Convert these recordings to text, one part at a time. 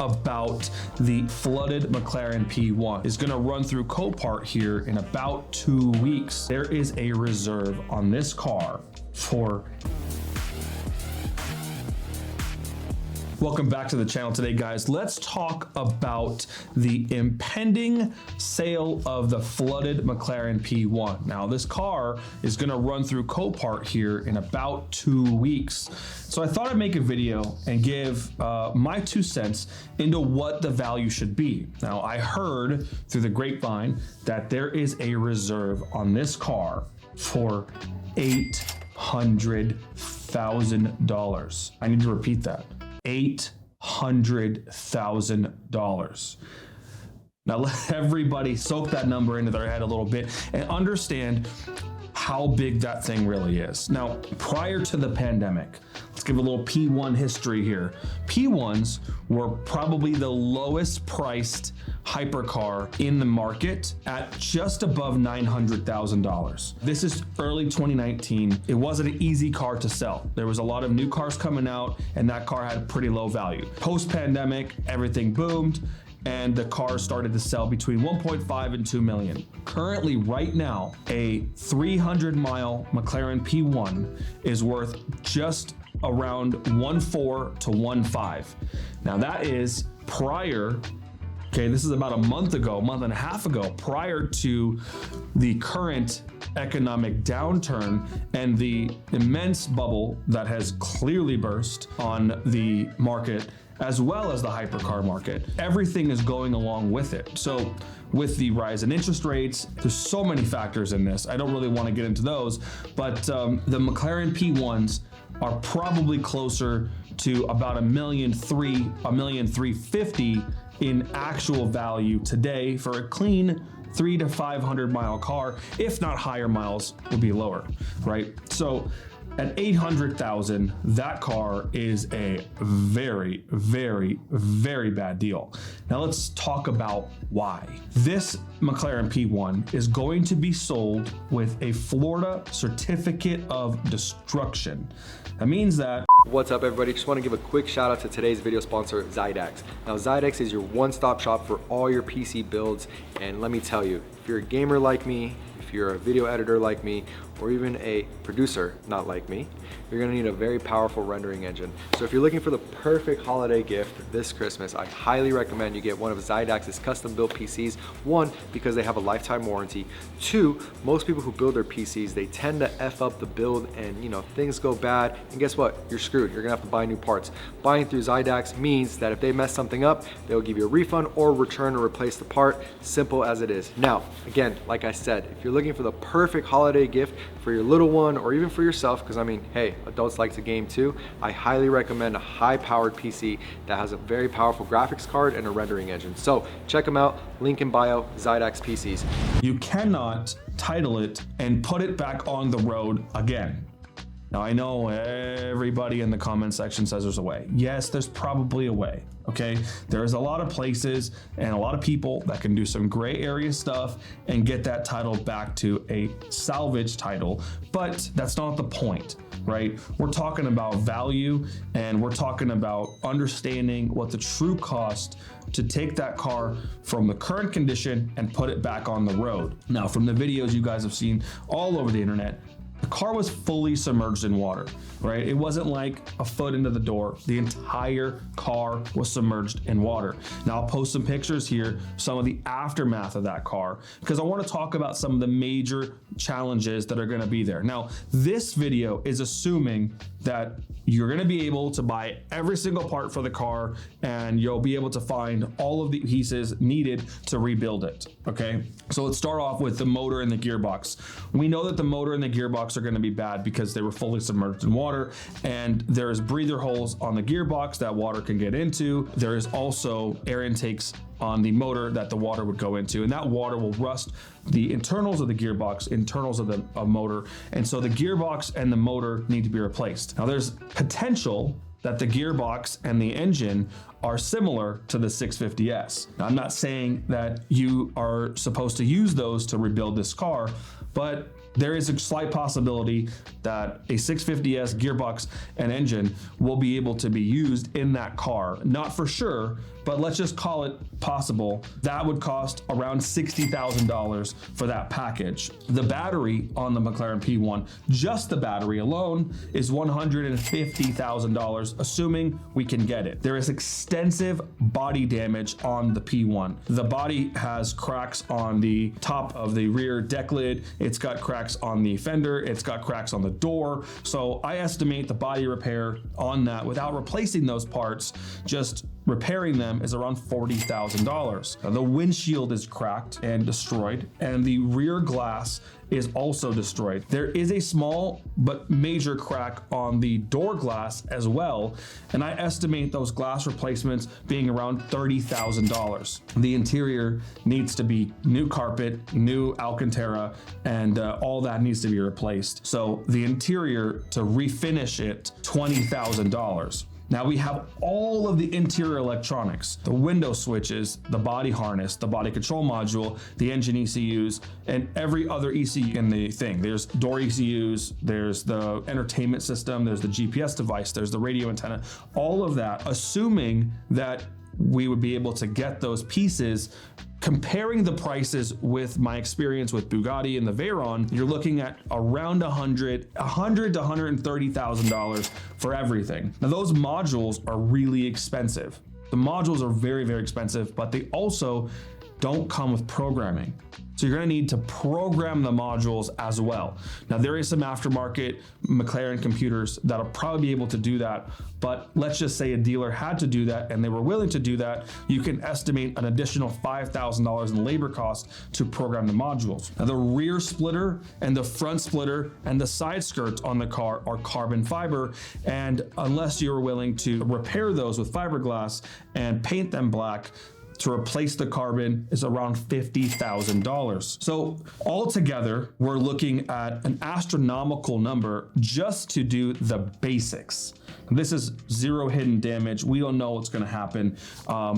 about the flooded Mclaren P1. Is going to run through Copart here in about 2 weeks. There is a reserve on this car for... Welcome back to the channel today, guys. Let's talk about the impending sale of the flooded Mclaren P1. Now, this car is going to run through Copart here in about 2 weeks. So I thought I'd make a video and give my 2 cents into what the value should be. Now, I heard through the grapevine that there is a reserve on this car for $800,000. I need to repeat that. $800,000. Now let everybody soak that number into their head a little bit and understand how big that thing really is. Now, prior to the pandemic, let's give a little P1 history here. P1s were probably the lowest priced hypercar in the market at just above $900,000. This is early 2019. It wasn't an easy car to sell. There was a lot of new cars coming out and that car had pretty low value. Post-pandemic, everything boomed and the cars started to sell between 1.5 and 2 million. Currently, right now, a 300-mile Mclaren P1 is worth just around 1.4 to 1.5. Now that is prior, okay, this is about a month and a half ago, prior to the current economic downturn and the immense bubble that has clearly burst on the market, as well as the hypercar market. Everything is going along with it. So with the rise in interest rates, there's so many factors in this. I don't really want to get into those, but the McLaren P1s are probably closer to about $1,350,000 in actual value today for a clean 300 to 500 mile car. If not higher miles, would be lower, right? So at $800,000, that car is a very, very, very bad deal. Now let's talk about why. This McLaren P1 is going to be sold with a Florida certificate of destruction. That means that... What's up, everybody? Just want to give a quick shout out to today's video sponsor, Zydex. Now, Zydex is your one-stop shop for all your PC builds, and let me tell you, if you're a gamer like me, if you're a video editor like me, or even a producer not like me, you're gonna need a very powerful rendering engine. So if you're looking for the perfect holiday gift this Christmas, I highly recommend you get one of Zydex's custom built PCs. 1, because they have a lifetime warranty. 2, most people who build their PCs, they tend to F up the build and things go bad, and guess what? You're screwed. You're gonna have to buy new parts. Buying through Zydex means that if they mess something up, they'll give you a refund or return or replace the part. Simple as it is. Now, again, like I said, if you're looking for the perfect holiday gift for your little one or even for yourself, because I mean, hey, adults like to game too, I highly recommend a high-powered PC that has a very powerful graphics card and a rendering engine. So check them out, link in bio, Zydex PCs. You cannot title it and put it back on the road again. Now, I know everybody in the comment section says there's a way. Yes, there's probably a way, okay? There's a lot of places and a lot of people that can do some gray area stuff and get that title back to a salvage title, but that's not the point, right? We're talking about value and we're talking about understanding what the true cost to take that car from the current condition and put it back on the road. Now, from the videos you guys have seen all over the internet, the car was fully submerged in water, right? It wasn't like a foot into the door. The entire car was submerged in water. Now I'll post some pictures here, some of the aftermath of that car, because I want to talk about some of the major challenges that are going to be there. Now, this video is assuming that you're going to be able to buy every single part for the car and you'll be able to find all of the pieces needed to rebuild it, okay? So let's start off with the motor and the gearbox. We know that the motor and the gearbox are going to be bad because they were fully submerged in water, and there's breather holes on the gearbox that water can get into. There is also air intakes on the motor that the water would go into, and that water will rust the internals of the gearbox, internals of the motor, and so the gearbox and the motor need to be replaced. Now there's potential that the gearbox and the engine are similar to the 650S. Now, I'm not saying that you are supposed to use those to rebuild this car, but there is a slight possibility that a 650S gearbox and engine will be able to be used in that car. Not for sure, but let's just call it possible. That would cost around $60,000 for that package. The battery on the McLaren P1, just the battery alone, is $150,000, assuming we can get it. There is extensive body damage on the P1. The body has cracks on the top of the rear deck lid. It's got cracks on the fender. It's got cracks on the door. So I estimate the body repair on that, without replacing those parts, just repairing them, is around $40,000. The windshield is cracked and destroyed, and the rear glass is also destroyed. There is a small but major crack on the door glass as well, and I estimate those glass replacements being around $30,000. The interior needs to be new carpet, new Alcantara, and all that needs to be replaced. So the interior, to refinish it, $20,000. Now we have all of the interior electronics, the window switches, the body harness, the body control module, the engine ECUs, and every other ECU in the thing. There's door ECUs, there's the entertainment system, there's the GPS device, there's the radio antenna, all of that, assuming that we would be able to get those pieces. Comparing the prices with my experience with Bugatti and the Veyron, you're looking at around $100,000 to $130,000 for everything. Now those modules are really expensive. The modules are very, very expensive, but they also don't come with programming. So you're gonna need to program the modules as well. Now there is some aftermarket McLaren computers that'll probably be able to do that, but let's just say a dealer had to do that and they were willing to do that, you can estimate an additional $5,000 in labor cost to program the modules. Now the rear splitter and the front splitter and the side skirts on the car are carbon fiber, and unless you're willing to repair those with fiberglass and paint them black, to replace the carbon is around $50,000. So altogether, we're looking at an astronomical number just to do the basics. This is zero hidden damage. We don't know what's gonna happen.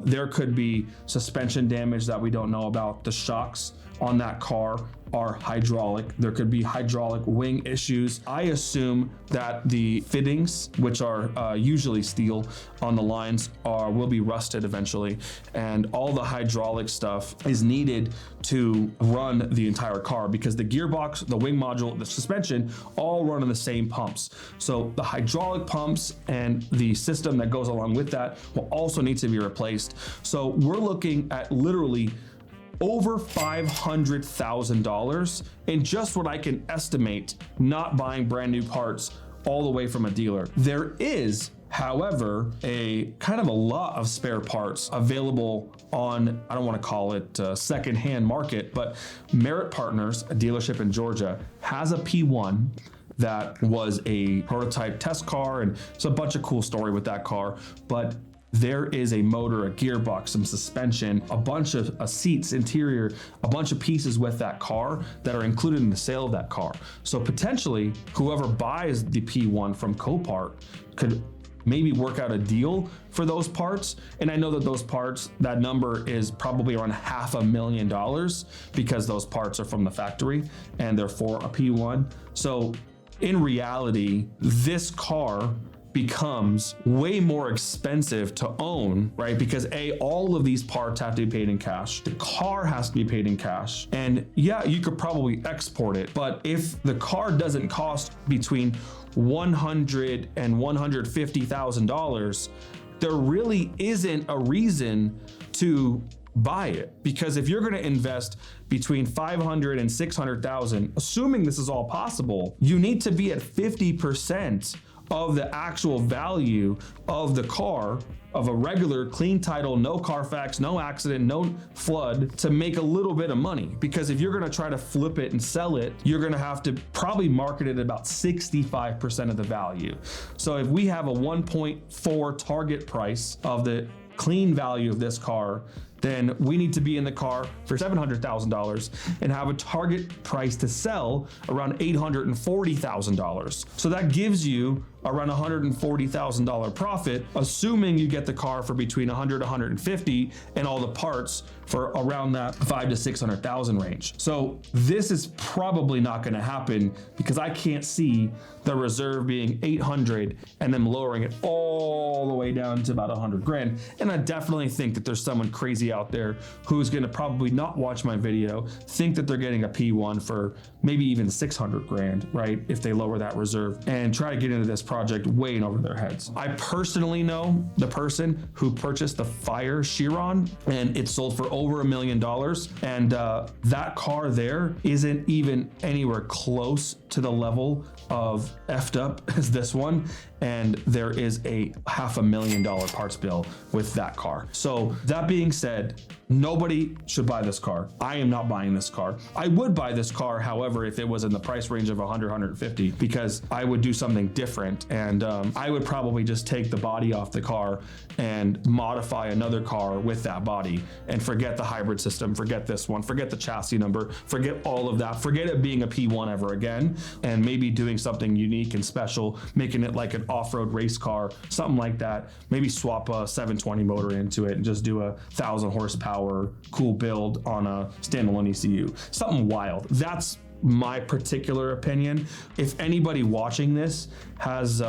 There could be suspension damage that we don't know about. The shocks on that car are hydraulic. There could be hydraulic wing issues. I assume that the fittings, which are usually steel on the lines, will be rusted eventually, and all the hydraulic stuff is needed to run the entire car, because the gearbox, the wing module, the suspension all run on the same pumps. So the hydraulic pumps and the system that goes along with that will also need to be replaced. So we're looking at literally over $500,000 in just what I can estimate not buying brand new parts all the way from a dealer. There is, however, a kind of a lot of spare parts available on, I don't want to call it secondhand market, but Merit Partners, a dealership in Georgia, has a P1 that was a prototype test car, and it's a bunch of cool story with that car, but there is a motor, a gearbox, some suspension, a bunch of seats, interior, a bunch of pieces with that car that are included in the sale of that car. So potentially, whoever buys the P1 from Copart could maybe work out a deal for those parts. And I know that those parts, that number is probably around $500,000 because those parts are from the factory and they're for a P1. So in reality, this car becomes way more expensive to own, right? Because all of these parts have to be paid in cash. The car has to be paid in cash. And yeah, you could probably export it, but if the car doesn't cost between $100,000 and $150,000, there really isn't a reason to buy it. Because if you're going to invest between $500,000 and $600,000, assuming this is all possible, you need to be at 50% of the actual value of the car, of a regular clean title, no Carfax, no accident, no flood, to make a little bit of money. Because if you're gonna try to flip it and sell it, you're gonna have to probably market it at about 65% of the value. So if we have a 1.4 target price of the clean value of this car, then we need to be in the car for $700,000 and have a target price to sell around $840,000. So that gives you around $140,000 profit, assuming you get the car for between 100, 150 and all the parts for around that 500 to 600,000 range. So this is probably not going to happen because I can't see the reserve being 800 and then lowering it all the way down to about 100 grand. And I definitely think that there's someone crazy out there who's going to probably not watch my video, think that they're getting a P1 for maybe even 600 grand, right? If they lower that reserve and try to get into this project way in over their heads. I personally know the person who purchased the Fire Chiron and it sold for over $1 million. And that car there isn't even anywhere close to the level of effed up as this one. And there is a $500,000 parts bill with that car. So that being said, nobody should buy this car. I am not buying this car. I would buy this car, however, if it was in the price range of 100, 150, because I would do something different. And I would probably just take the body off the car and modify another car with that body and forget the hybrid system, forget this one, forget the chassis number, forget all of that, forget it being a P1 ever again, and maybe doing something unique and special, making it like an off-road race car, something like that. Maybe swap a 720 motor into it and just do a 1,000 horsepower cool build on a standalone ECU. Something wild. That's my particular opinion. If anybody watching this has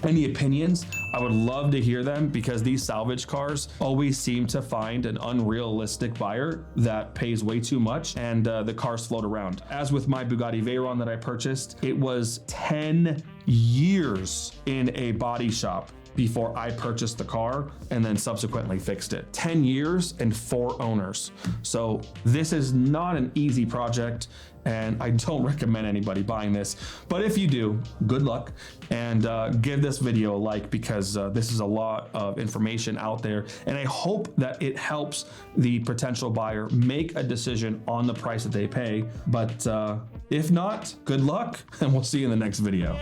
any opinions, I would love to hear them, because these salvage cars always seem to find an unrealistic buyer that pays way too much, and the cars float around. As with my Bugatti Veyron that I purchased, it was 10 years in a body shop before I purchased the car and then subsequently fixed it. 10 years and 4 owners. So this is not an easy project, and I don't recommend anybody buying this. But if you do, good luck, and give this video a like, because this is a lot of information out there, and I hope that it helps the potential buyer make a decision on the price that they pay. But if not, good luck, and we'll see you in the next video.